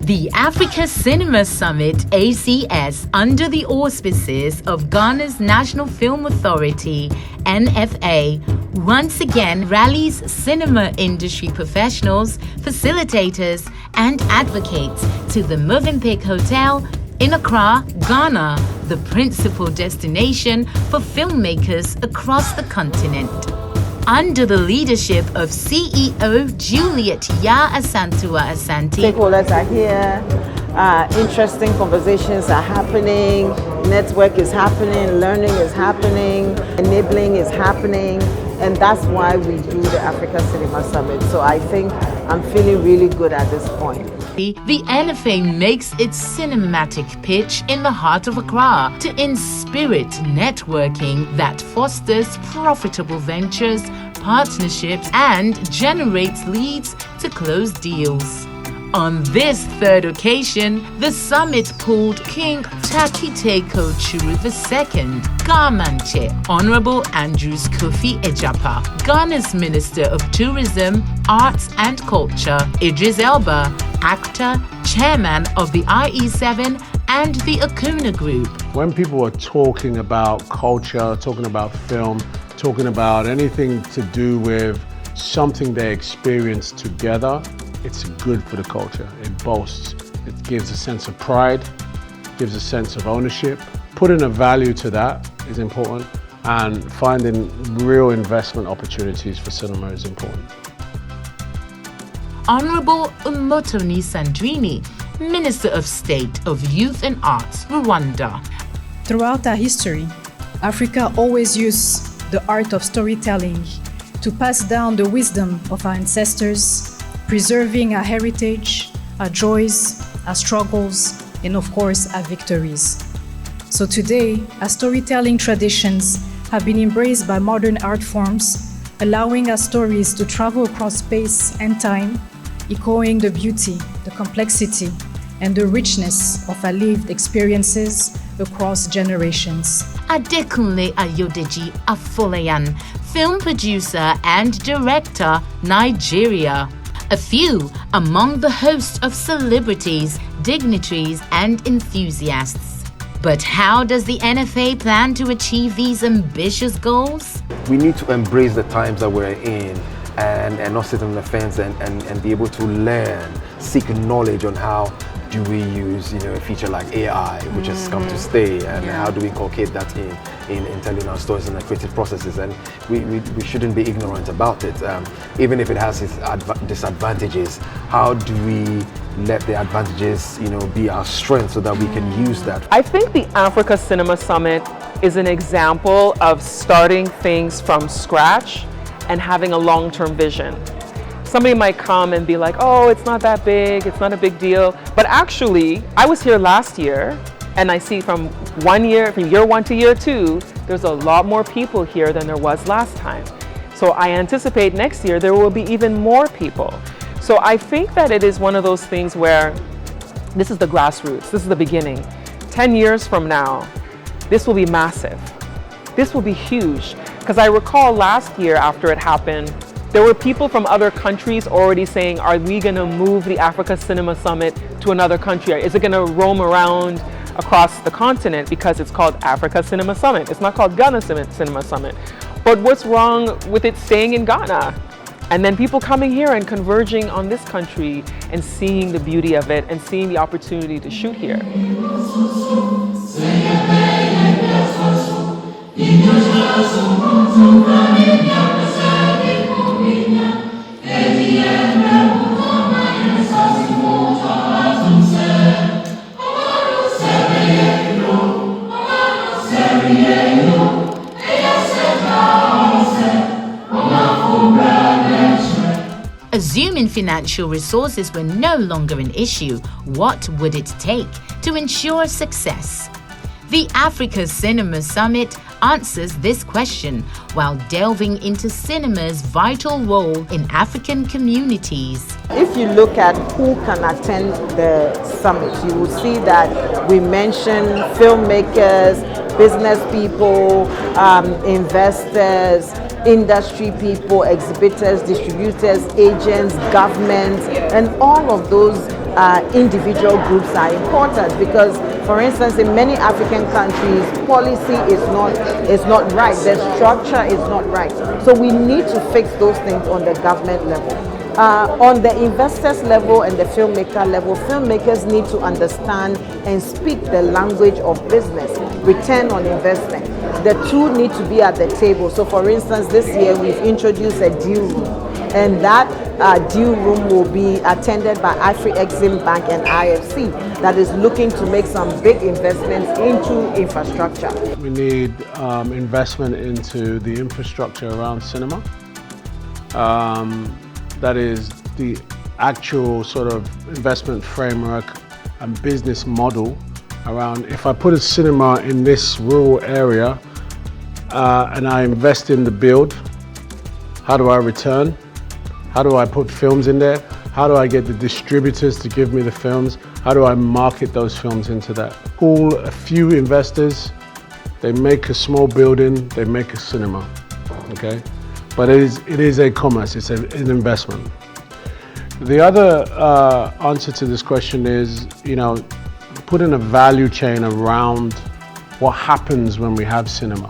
The Africa Cinema Summit ACS, under the auspices of Ghana's National Film Authority NFA, once again rallies cinema industry professionals, facilitators and advocates to the Mövenpick Hotel in Accra, Ghana, the principal destination for filmmakers across the continent. Under the leadership of CEO Juliet Asantewa Asante. Stakeholders are here, interesting conversations are happening, network is happening, learning is happening, enabling is happening, and that's why we do the Africa Cinema Summit. So I think I'm feeling really good at this point. The NFA makes its cinematic pitch in the heart of Accra to inspirit networking that fosters profitable ventures, partnerships, and generates leads to close deals. On this third occasion, the summit pulled King Takiteko Churu II, Garmanche, Honorable Andrews Kofi Ejapa, Ghana's Minister of Tourism, Arts and Culture, Idris Elba, actor, chairman of the IE7 and the Adekunle Group. When people are talking about culture, talking about film, talking about anything to do with something they experience together, it's good for the culture. It boasts. It gives a sense of pride, gives a sense of ownership. Putting a value to that is important, and finding real investment opportunities for cinema is important. Honorable Umotoni Sandrini, Minister of State of Youth and Arts, Rwanda. Throughout our history, Africa always used the art of storytelling to pass down the wisdom of our ancestors, preserving our heritage, our joys, our struggles, and of course, our victories. So today, our storytelling traditions have been embraced by modern art forms, allowing our stories to travel across space and time, echoing the beauty, the complexity, and the richness of our lived experiences across generations. Adekunle Ayodeji Afolayan, film producer and director, Nigeria. A few among the host of celebrities, dignitaries, and enthusiasts. But how does the NFA plan to achieve these ambitious goals? We need to embrace the times that we're in and not sit on the fence and be able to learn, seek knowledge on how do we use a feature like AI, which has come to stay, and how do we inculcate that in telling our stories and our creative processes. And we shouldn't be ignorant about it. Even if it has its disadvantages, how do we let the advantages be our strength so that we can use that? I think the Africa Cinema Summit is an example of starting things from scratch and having a long-term vision. Somebody might come and be like, oh, it's not that big, it's not a big deal. But actually, I was here last year, and I see from year 1 to year 2, there's a lot more people here than there was last time. So I anticipate next year there will be even more people. So I think that it is one of those things where this is the grassroots, this is the beginning. 10 years from now, this will be massive. This will be huge. Because I recall last year after it happened, there were people from other countries already saying, are we going to move the Africa Cinema Summit to another country? Is it going to roam around across the continent because it's called Africa Cinema Summit? It's not called Ghana Cinema Summit. But what's wrong with it staying in Ghana? And then people coming here and converging on this country and seeing the beauty of it and seeing the opportunity to shoot here. Assuming financial resources were no longer an issue, what would it take to ensure success? The Africa Cinema Summit answers this question while delving into cinema's vital role in African communities. If you look at who can attend the summit, you will see that we mention filmmakers, business people, investors, industry people, exhibitors, distributors, agents, governments, and all of those individual groups are important, because, for instance, in many African countries, policy is not right, the structure is not right. So we need to fix those things on the government level. On the investors level and the filmmaker level, filmmakers need to understand and speak the language of business, return on investment. The two need to be at the table. So for instance, this year we've introduced a deal room, and that deal room will be attended by Afri-Exim Bank and IFC, that is looking to make some big investments into infrastructure. We need investment into the infrastructure around cinema. That is the actual sort of investment framework and business model around, if I put a cinema in this rural area and I invest in the build, how do I return? How do I put films in there? How do I get the distributors to give me the films? How do I market those films into that? Pull a few investors, they make a small building, they make a cinema, okay? But it is a commerce, it's an investment. The other answer to this question is, putting a value chain around what happens when we have cinema.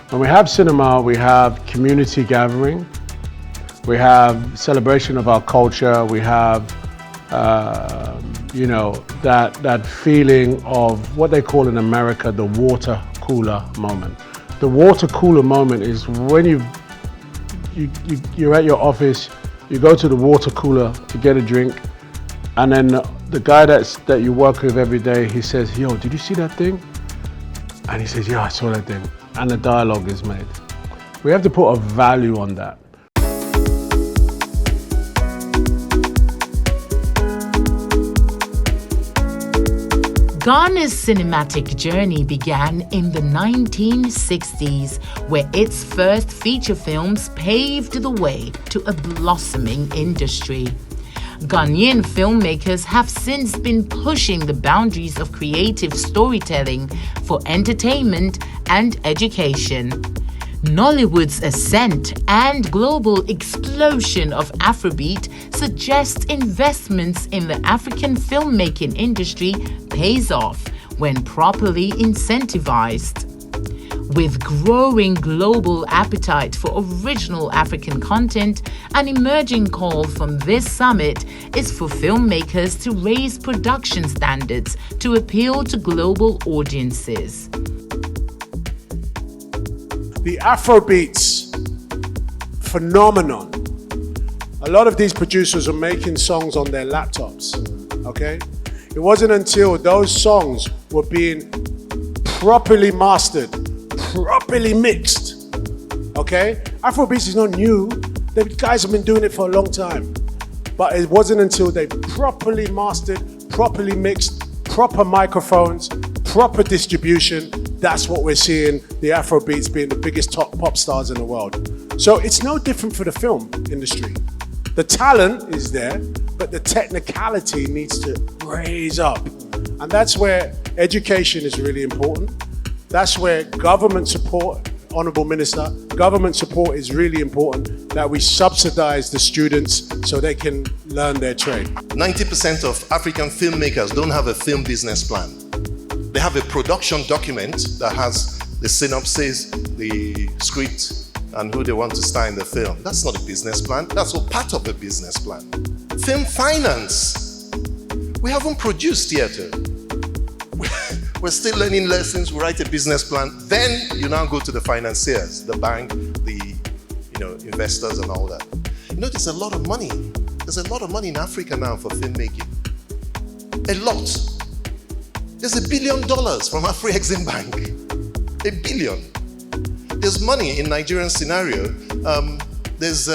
When we have cinema, we have community gathering, we have celebration of our culture, we have, that feeling of what they call in America the water cooler moment. The water cooler moment is when you're at your office, you go to the water cooler to get a drink, and then the guy that you work with every day, he says, "Yo, did you see that thing?" And he says, "Yeah, I saw that thing." And the dialogue is made. We have to put a value on that. Ghana's cinematic journey began in the 1960s, where its first feature films paved the way to a blossoming industry. Ghanaian filmmakers have since been pushing the boundaries of creative storytelling for entertainment and education. Nollywood's ascent and global explosion of Afrobeat suggests investments in the African filmmaking industry pays off when properly incentivized. With growing global appetite for original African content, an emerging call from this summit is for filmmakers to raise production standards to appeal to global audiences. The Afrobeats phenomenon. A lot of these producers are making songs on their laptops, okay? It wasn't until those songs were being properly mastered, properly mixed, okay? Afrobeats is not new. The guys have been doing it for a long time. But it wasn't until they properly mastered, properly mixed, proper microphones, proper distribution, that's what we're seeing, the Afrobeats being the biggest top pop stars in the world. So it's no different for the film industry. The talent is there, but the technicality needs to raise up. And that's where education is really important. That's where government support, Honourable Minister, government support is really important, that we subsidize the students so they can learn their trade. 90% of African filmmakers don't have a film business plan. They have a production document that has the synopsis, the script, and who they want to star in the film. That's not a business plan. That's all part of a business plan. Film finance. We haven't produced yet. We're still learning lessons. We write a business plan. Then you now go to the financiers, the bank, the investors and all that. There's a lot of money. There's a lot of money in Africa now for filmmaking. A lot. There's $1 billion from Afri-Exim Bank. $1 billion. There's money in Nigerian scenario. There's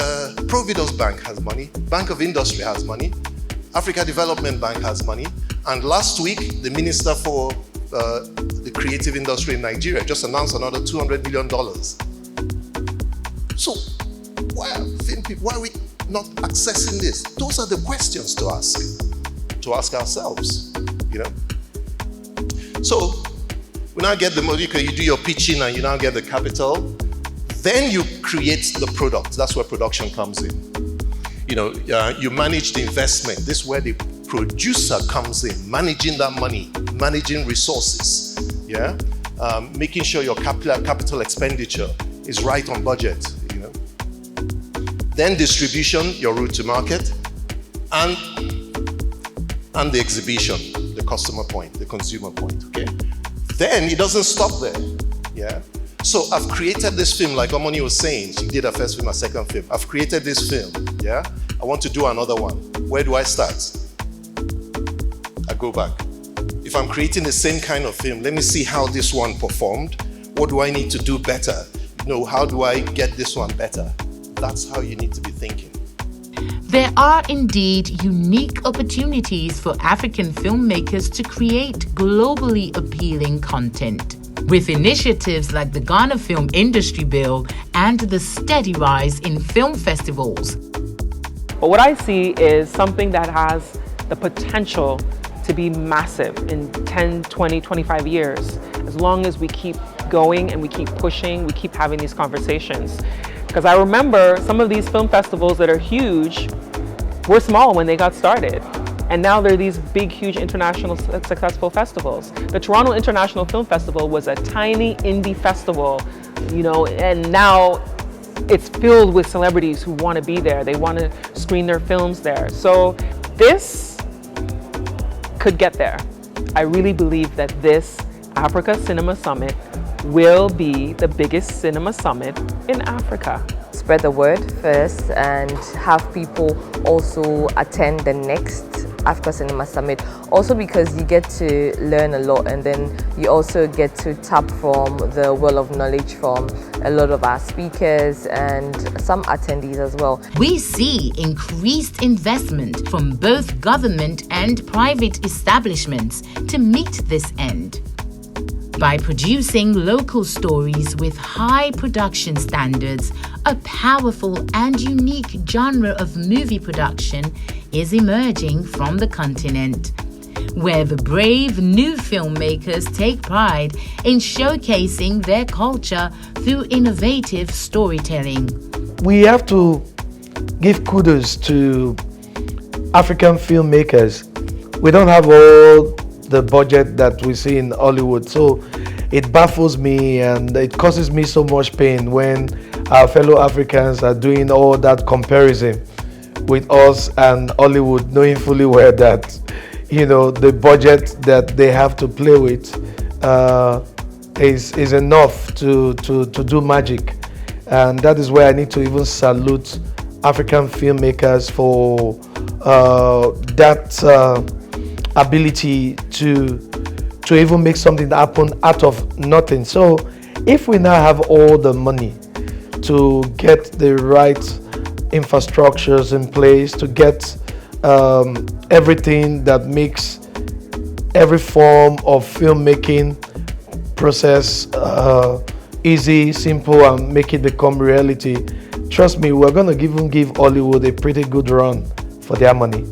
Providence Bank has money. Bank of Industry has money. Africa Development Bank has money. And last week, the Minister for the creative industry in Nigeria just announced another $200 million. So why are we not accessing this? Those are the questions to ask ourselves, So we now get the money, you do your pitching and you now get the capital. Then you create the product. That's where production comes in. You manage the investment. This is where they producer comes in, managing that money, managing resources, yeah, making sure your capital expenditure is right on budget, you know. Then distribution, your route to market, and the exhibition, the customer point, the consumer point, okay? Then it doesn't stop there, yeah? So I've created this film, like Umotoni was saying, she did her first film, her second film. I've created this film, yeah? I want to do another one. Where do I start? I go back. If I'm creating the same kind of film, let me see how this one performed. What do I need to do better? You know, how do I get this one better? That's how you need to be thinking. There are indeed unique opportunities for African filmmakers to create globally appealing content. With initiatives like the Ghana Film Industry Bill and the steady rise in film festivals. But what I see is something that has the potential to be massive in 10, 20, 25 years, as long as we keep going and we keep pushing, we keep having these conversations. Because I remember some of these film festivals that are huge were small when they got started. And now they're these big, huge international successful festivals. The Toronto International Film Festival was a tiny indie festival, you know, and now it's filled with celebrities who want to be there. They want to screen their films there. So this could get there. I really believe that this Africa Cinema Summit will be the biggest cinema summit in Africa. Spread the word first and have people also attend the next Africa Cinema Summit, also because you get to learn a lot, and then you also get to tap from the well of knowledge from a lot of our speakers and some attendees as well. We see increased investment from both government and private establishments to meet this end. By producing local stories with high production standards, a powerful and unique genre of movie production is emerging from the continent, where the brave new filmmakers take pride in showcasing their culture through innovative storytelling. We have to give kudos to African filmmakers. We don't have all the budget that we see in Hollywood, so it baffles me and it causes me so much pain when our fellow Africans are doing all that comparison with us and Hollywood, knowing fully well that, you know, the budget that they have to play with is enough to do magic. And that is where I need to even salute African filmmakers for that ability to even make something happen out of nothing. So if we now have all the money to get the right infrastructures in place, to get everything that makes every form of filmmaking process easy, simple, and make it become reality, trust me, we're going to even give Hollywood a pretty good run for their money.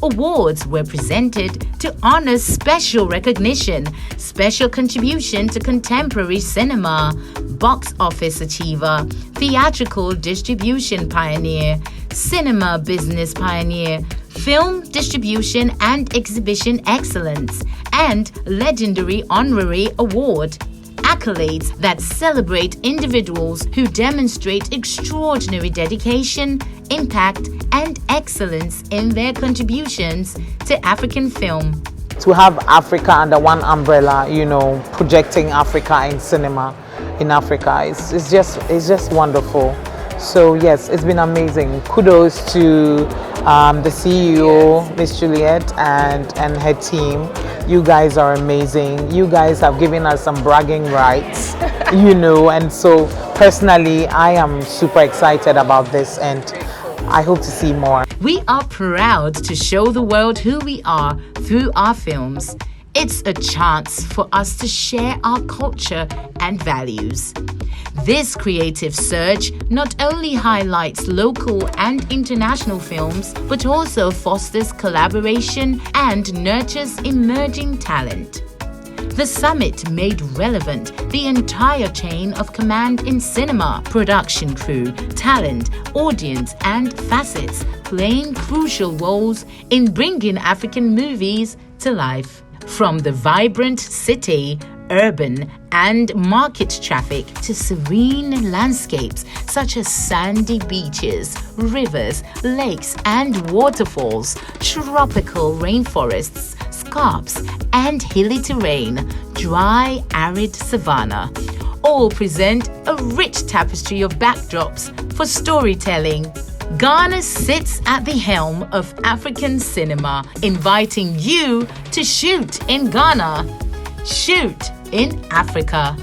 Awards were presented to honor special recognition, special contribution to contemporary cinema, box office achiever, theatrical distribution pioneer, cinema business pioneer, film distribution and exhibition excellence, and legendary honorary award. Accolades that celebrate individuals who demonstrate extraordinary dedication, impact, and excellence in their contributions to African film. To have Africa under one umbrella, you know, projecting Africa in cinema in Africa, it's just wonderful. So yes, it's been amazing. Kudos to the CEO, Miss Juliet, and her team. You guys are amazing. You guys have given us some bragging rights, you know, and so personally, I am super excited about this and I hope to see more. We are proud to show the world who we are through our films. It's a chance for us to share our culture and values. This creative surge not only highlights local and international films, but also fosters collaboration and nurtures emerging talent. The summit made relevant the entire chain of command in cinema, production crew, talent, audience, and facets playing crucial roles in bringing African movies to life. From the vibrant city, urban and market traffic to serene landscapes such as sandy beaches, rivers, lakes and waterfalls, tropical rainforests, scarps and hilly terrain, dry arid savanna, all present a rich tapestry of backdrops for storytelling. Ghana sits at the helm of African cinema, inviting you to shoot in Ghana. Shoot in Africa.